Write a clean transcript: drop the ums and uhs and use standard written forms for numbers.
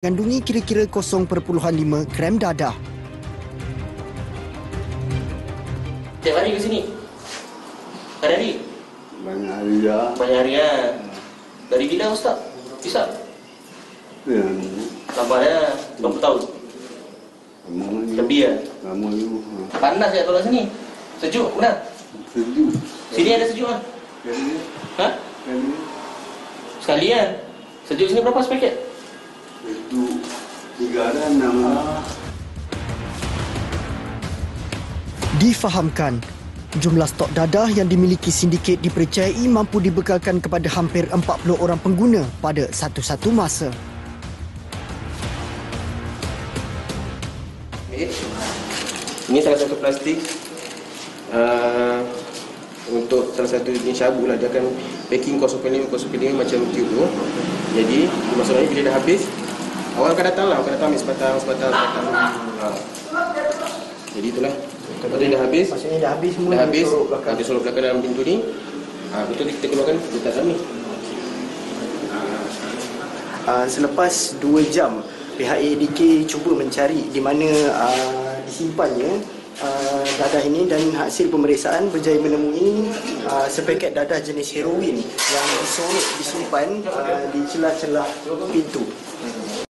Mengandungi kira-kira 0.5 gram dadah. Setiap hari ke sini? Hari-hari? Banyak hari dah. Banyak hari ya. Dari bila Ustaz? Bisa? Ya, Lama ya? Berapa tahun? lama lagi. Lebih ya? Lama dulu. Panas ya kalau sini? Sejuk? Benar? Sejuk. Sini ada sejuk kan? Kali Hah? kali Sekali ya? Sejuk sini berapa sepaket? itu 3 dan 6. Difahamkan, jumlah stok dadah yang dimiliki sindiket dipercayai mampu dibekalkan kepada hampir 40 orang pengguna pada satu-satu masa. Ini salah satu plastik untuk salah satu jenis syabu lah. Dia akan packing 0.5 macam tube tu. Jadi masalahnya bila dah habis, awak akan datang ambil sepatang. Jadi itulah. Kalau dia dah habis, Maksudnya dah habis semua, dah habis, disuruh belakang. dia suruh belakang dalam pintu ni. Betul kita keluarkan letak dalam ni. Selepas 2 jam, pihak ADK cuba mencari di mana disimpannya dadah ini, dan hasil pemeriksaan berjaya menemui sepaket dadah jenis heroin yang disorot disimpan di celah-celah pintu.